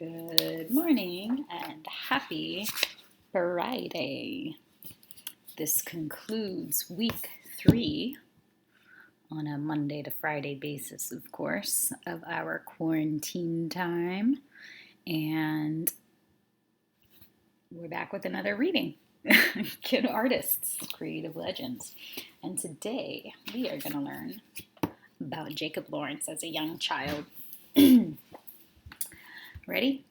Good morning and happy Friday. This concludes week 3 on a Monday to Friday basis, of course, of our quarantine time. And we're back with another reading. Kid Artists, Creative Legends. And today we are going to learn about Jacob Lawrence as a young child. Ready,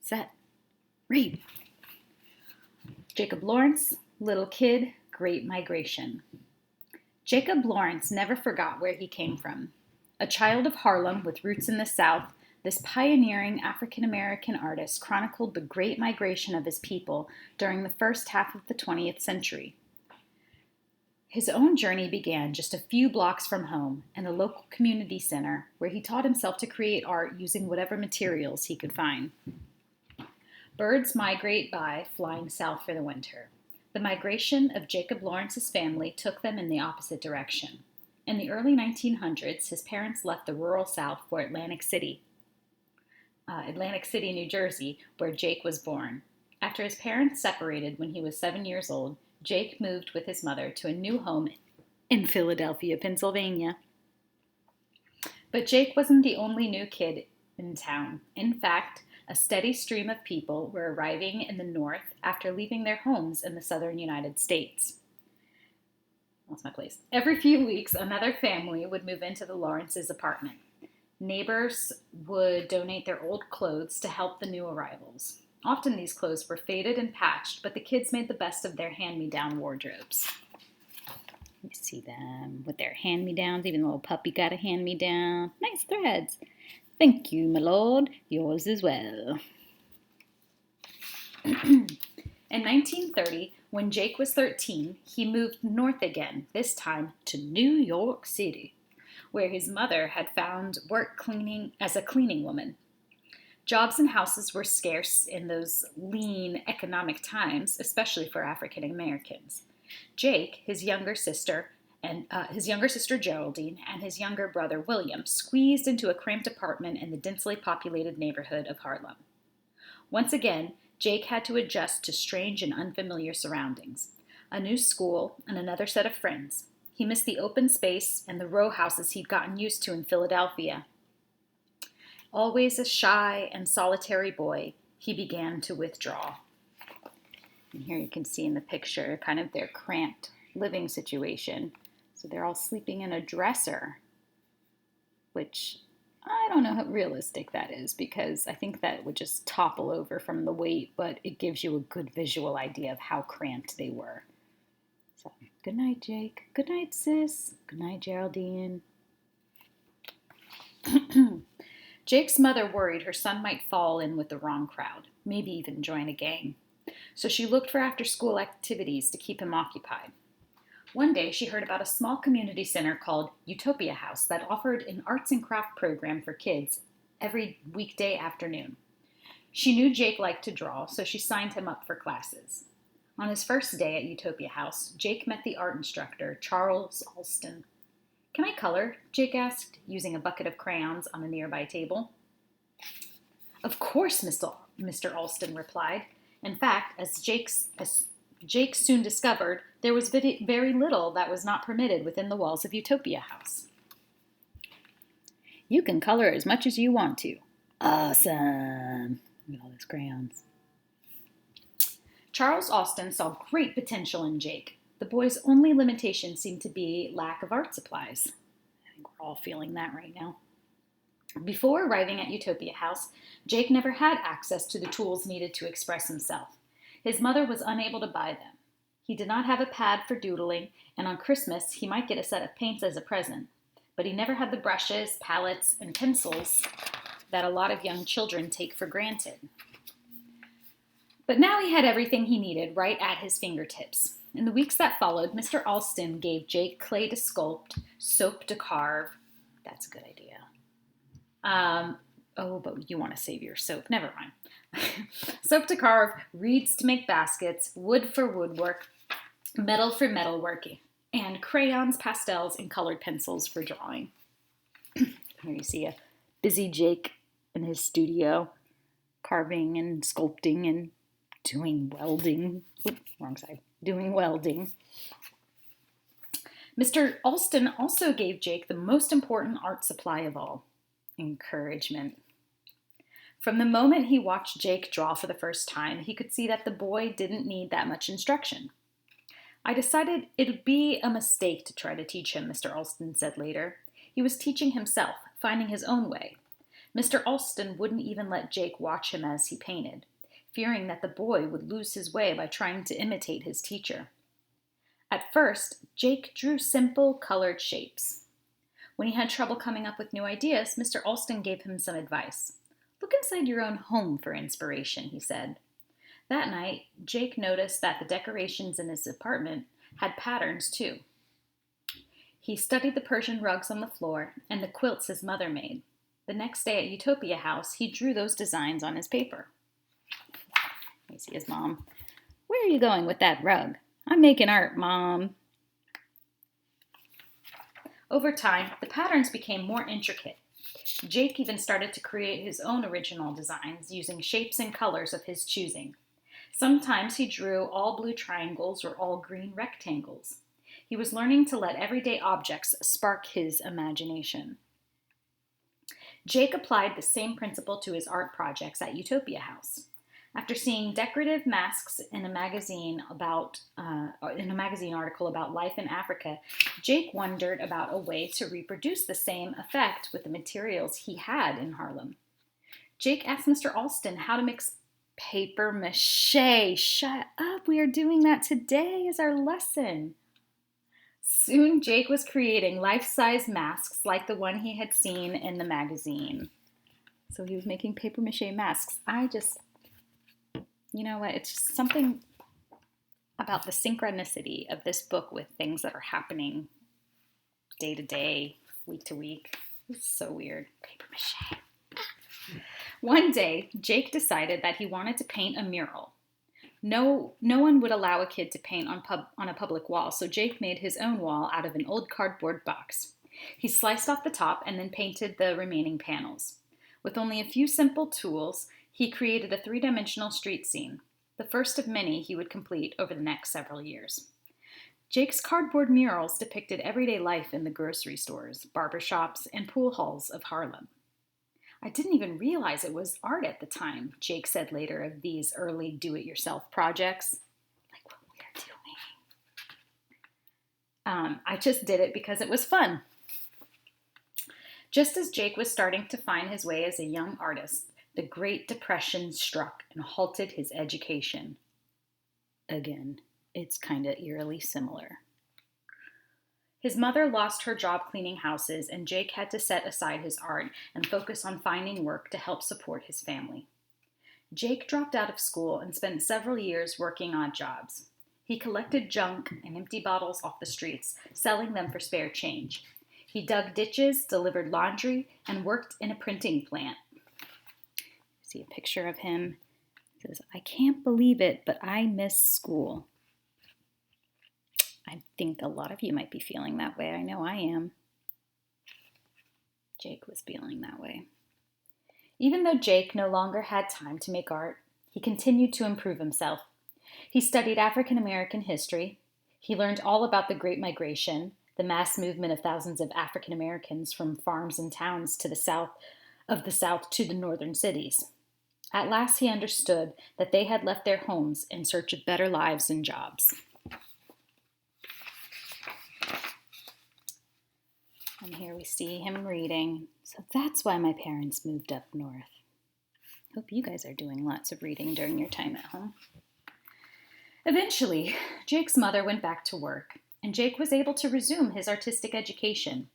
set, read. Jacob Lawrence, Little Kid, Great Migration. Jacob Lawrence never forgot where he came from. A child of Harlem with roots in the South, this pioneering African-American artist chronicled the great migration of his people during the first half of the 20th century. His own journey began just a few blocks from home in a local community center where he taught himself to create art using whatever materials he could find. Birds migrate by, flying south for the winter. The migration of Jacob Lawrence's family took them in the opposite direction. In the early 1900s, his parents left the rural South for Atlantic City, New Jersey, where Jake was born. After his parents separated when he was 7 years old, Jake moved with his mother to a new home in Philadelphia, Pennsylvania. But Jake wasn't the only new kid in town. In fact, a steady stream of people were arriving in the north after leaving their homes in the southern United States. Lost my place. Every few weeks, another family would move into the Lawrence's apartment. Neighbors would donate their old clothes to help the new arrivals. Often these clothes were faded and patched, but the kids made the best of their hand-me-down wardrobes. You see them with their hand-me-downs. Even the little puppy got a hand-me-down. Nice threads. Thank you, my lord. Yours as well. In 1930, when Jake was 13, he moved north again, this time to New York City, where his mother had found work as a cleaning woman. Jobs and houses were scarce in those lean economic times, especially for African Americans. Jake, his younger sister Geraldine, and his younger brother William squeezed into a cramped apartment in the densely populated neighborhood of Harlem. Once again, Jake had to adjust to strange and unfamiliar surroundings. A new school and another set of friends. He missed the open space and the row houses he'd gotten used to in Philadelphia. Always a shy and solitary boy, he began to withdraw. And here you can see in the picture kind of their cramped living situation. So they're all sleeping in a dresser, which I don't know how realistic that is because I think that would just topple over from the weight, but it gives you a good visual idea of how cramped they were. So, good night, Jake. Good night, sis. Good night, Geraldine. Jake's mother worried her son might fall in with the wrong crowd, maybe even join a gang. So she looked for after-school activities to keep him occupied. One day she heard about a small community center called Utopia House that offered an arts and craft program for kids every weekday afternoon. She knew Jake liked to draw, so she signed him up for classes. On his first day at Utopia House, Jake met the art instructor, Charles Alston. "Can I color?" Jake asked, using a bucket of crayons on a nearby table. "Of course," Mr. Alston replied. In fact, as Jake soon discovered, there was very little that was not permitted within the walls of Utopia House. "You can color as much as you want to." "Awesome." Look at all those crayons. Charles Alston saw great potential in Jake. The boy's only limitation seemed to be lack of art supplies. I think we're all feeling that right now. Before arriving at Utopia House, Jake never had access to the tools needed to express himself. His mother was unable to buy them. He did not have a pad for doodling, and on Christmas he might get a set of paints as a present. But he never had the brushes, palettes, and pencils that a lot of young children take for granted. But now he had everything he needed right at his fingertips. In the weeks that followed, Mr. Alston gave Jake clay to sculpt, soap to carve. That's a good idea. But you want to save your soap. Never mind. Soap to carve, reeds to make baskets, wood for woodwork, metal for metalworking, and crayons, pastels, and colored pencils for drawing. Here you see a busy Jake in his studio carving and sculpting and doing welding. Oops, wrong side. Doing welding. Mr. Alston also gave Jake the most important art supply of all, encouragement. From the moment he watched Jake draw for the first time, he could see that the boy didn't need that much instruction. I decided it would be a mistake to try to teach him, Mr. Alston said later. He was teaching himself, finding his own way. Mr. Alston wouldn't even let Jake watch him as he painted, fearing that the boy would lose his way by trying to imitate his teacher. At first, Jake drew simple, colored shapes. When he had trouble coming up with new ideas, Mr. Alston gave him some advice. Look inside your own home for inspiration, he said. That night, Jake noticed that the decorations in his apartment had patterns too. He studied the Persian rugs on the floor and the quilts his mother made. The next day at Utopia House, he drew those designs on his paper. Let me see his mom. Where are you going with that rug? I'm making art, Mom. Over time, the patterns became more intricate. Jake even started to create his own original designs using shapes and colors of his choosing. Sometimes he drew all blue triangles or all green rectangles. He was learning to let everyday objects spark his imagination. Jake applied the same principle to his art projects at Utopia House. After seeing decorative masks in a magazine article about life in Africa, Jake wondered about a way to reproduce the same effect with the materials he had in Harlem. Jake asked Mr. Alston how to mix paper mache. Shut up, we are doing that today as our lesson. Soon Jake was creating life-size masks like the one he had seen in the magazine. So he was making paper mache masks. You know what, it's just something about the synchronicity of this book with things that are happening day to day, week to week. It's so weird. Paper mache. One day, Jake decided that he wanted to paint a mural. No one would allow a kid to paint on a public wall, so Jake made his own wall out of an old cardboard box. He sliced off the top and then painted the remaining panels. With only a few simple tools, he created a three-dimensional street scene, the first of many he would complete over the next several years. Jake's cardboard murals depicted everyday life in the grocery stores, barbershops, and pool halls of Harlem. I didn't even realize it was art at the time, Jake said later of these early do-it-yourself projects. Like what we are doing. I just did it because it was fun. Just as Jake was starting to find his way as a young artist, the Great Depression struck and halted his education. Again, it's kind of eerily similar. His mother lost her job cleaning houses, and Jake had to set aside his art and focus on finding work to help support his family. Jake dropped out of school and spent several years working odd jobs. He collected junk and empty bottles off the streets, selling them for spare change. He dug ditches, delivered laundry, and worked in a printing plant. See a picture of him. He says, I can't believe it, but I miss school. I think a lot of you might be feeling that way. I know I am. Jake was feeling that way. Even though Jake no longer had time to make art, he continued to improve himself. He studied African American history. He learned all about the Great Migration, the mass movement of thousands of African Americans from farms and towns to the south to the northern cities. At last he understood that they had left their homes in search of better lives and jobs. And here we see him reading. So that's why my parents moved up north. Hope you guys are doing lots of reading during your time at home. Eventually, Jake's mother went back to work, and Jake was able to resume his artistic education.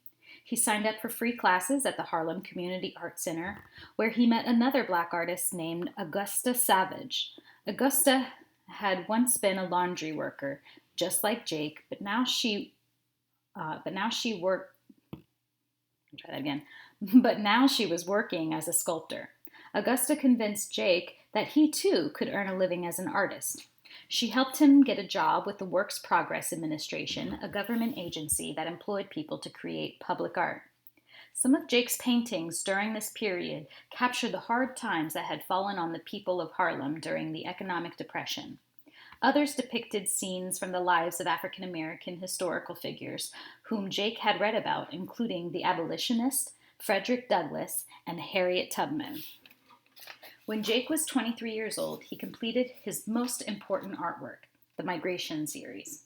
He signed up for free classes at the Harlem Community Art Center, where he met another Black artist named Augusta Savage. Augusta had once been a laundry worker, just like Jake, but now she was working as a sculptor. Augusta convinced Jake that he too could earn a living as an artist. She helped him get a job with the Works Progress Administration, a government agency that employed people to create public art. Some of Jake's paintings during this period captured the hard times that had fallen on the people of Harlem during the economic depression. Others depicted scenes from the lives of African American historical figures whom Jake had read about, including the abolitionist Frederick Douglass and Harriet Tubman. When Jake was 23 years old, he completed his most important artwork, the Migration series.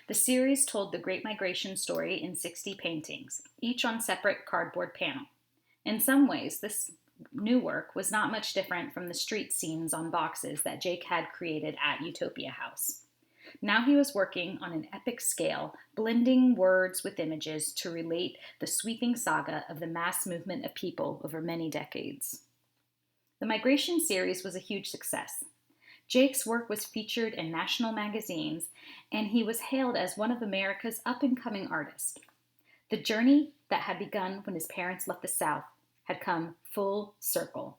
The series told the Great Migration story in 60 paintings, each on separate cardboard panel. In some ways, this new work was not much different from the street scenes on boxes that Jake had created at Utopia House. Now he was working on an epic scale, blending words with images to relate the sweeping saga of the mass movement of people over many decades. The Migration series was a huge success. Jake's work was featured in national magazines, and he was hailed as one of America's up-and-coming artists. The journey that had begun when his parents left the South had come full circle.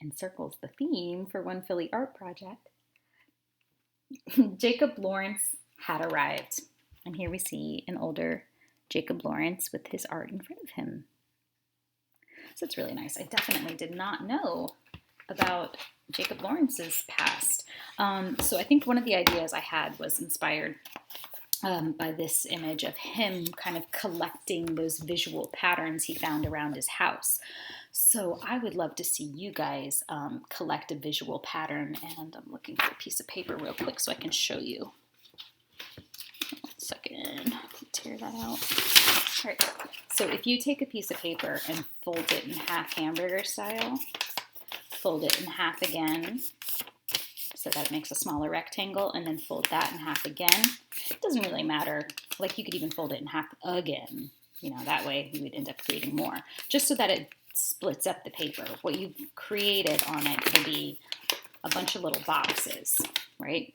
And circle's the theme for One Philly Art Project. Jacob Lawrence had arrived. And here we see an older Jacob Lawrence with his art in front of him. So it's really nice. I definitely did not know about Jacob Lawrence's past. So I think one of the ideas I had was inspired by this image of him kind of collecting those visual patterns he found around his house. So I would love to see you guys collect a visual pattern, and I'm looking for a piece of paper real quick so I can show you. 1 second, tear that out. All right, so if you take a piece of paper and fold it in half hamburger style, fold it in half again so that it makes a smaller rectangle, and then fold that in half again. It doesn't really matter. Like, you could even fold it in half again. You know, that way you would end up creating more, just so that it splits up the paper. What you've created on it will be a bunch of little boxes, right?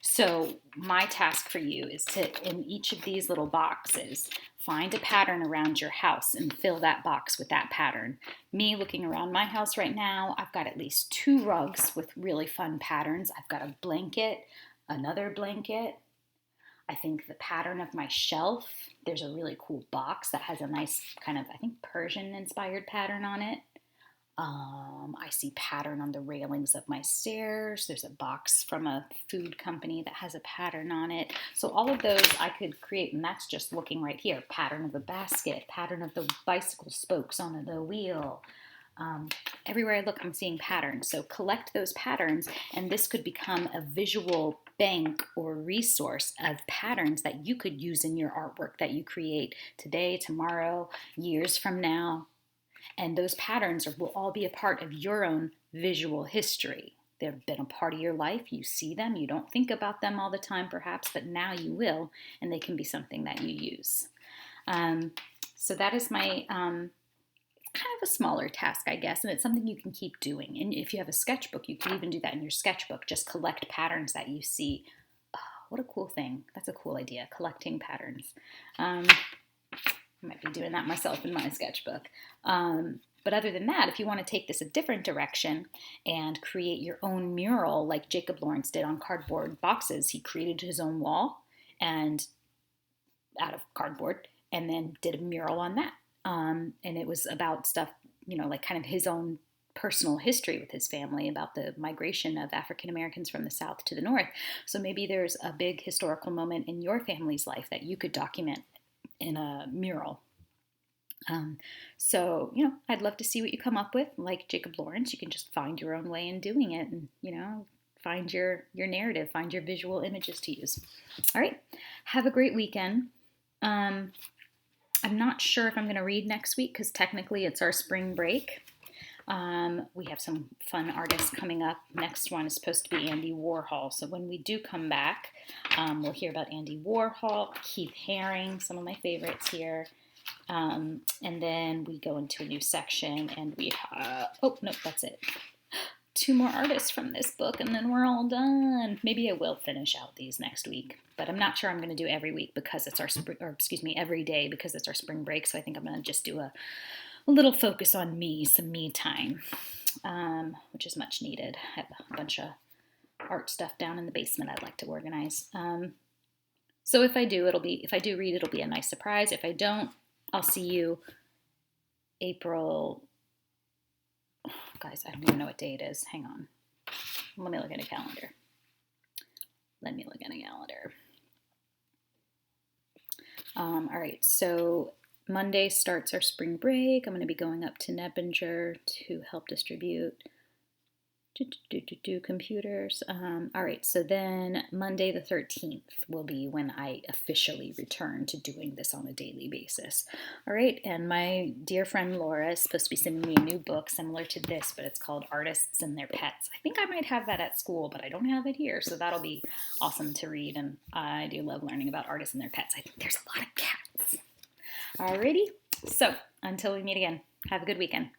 So my task for you is to, in each of these little boxes, find a pattern around your house and fill that box with that pattern. Me looking around my house right now, I've got at least 2 rugs with really fun patterns. I've got a blanket, another blanket. I think the pattern of my shelf, there's a really cool box that has a nice kind of, I think, Persian-inspired pattern on it. I see pattern on the railings of my stairs. There's a box from a food company that has a pattern on it. So all of those I could create, and that's just looking right here. Pattern of a basket, pattern of the bicycle spokes on the wheel. Everywhere I look, I'm seeing patterns. So collect those patterns, and this could become a visual bank or resource of patterns that you could use in your artwork that you create today, tomorrow, years from now. And those patterns will all be a part of your own visual history. They've been a part of your life. You see them. You don't think about them all the time, perhaps, but now you will, and they can be something that you use. So that is my kind of a smaller task, I guess, and it's something you can keep doing. And if you have a sketchbook, you can even do that in your sketchbook. Just collect patterns that you see. Oh, what a cool thing. That's a cool idea, collecting patterns. I might be doing that myself in my sketchbook. But other than that, if you want to take this a different direction and create your own mural like Jacob Lawrence did on cardboard boxes, he created his own wall and out of cardboard and then did a mural on that. And it was about stuff, you know, like kind of his own personal history with his family about the migration of African Americans from the South to the North. So maybe there's a big historical moment in your family's life that you could document in a mural. So, you know, I'd love to see what you come up with. Like Jacob Lawrence, you can just find your own way in doing it and, you know, find your narrative, find your visual images to use. All right. Have a great weekend. I'm not sure if I'm going to read next week because technically it's our spring break. We have some fun artists coming up. Next one is supposed to be Andy Warhol. So when we do come back, we'll hear about Andy Warhol, Keith Haring, some of my favorites here. And then we go into a new section and we have, oh, no, that's it. 2 more artists from this book and then we're all done. Maybe I will finish out these next week, but I'm not sure I'm going to do every week because it's our spring, or excuse me, every day because it's our spring break. So I think I'm going to just do a little focus on me, some me time, which is much needed. I have a bunch of art stuff down in the basement I'd like to organize. So if I do read, it'll be a nice surprise. If I don't, I'll see you April, guys, I don't even know what day it is. Hang on. Let me look at a calendar. All right, so Monday starts our spring break. I'm going to be going up to Nebinger to help distribute computers. All right, so then Monday the 13th will be when I officially return to doing this on a daily basis. All right, and my dear friend Laura is supposed to be sending me a new book similar to this, but it's called Artists and Their Pets. I think I might have that at school, but I don't have it here, so that'll be awesome to read, and I do love learning about artists and their pets. I think there's a lot of cats. Alrighty, so until we meet again, have a good weekend.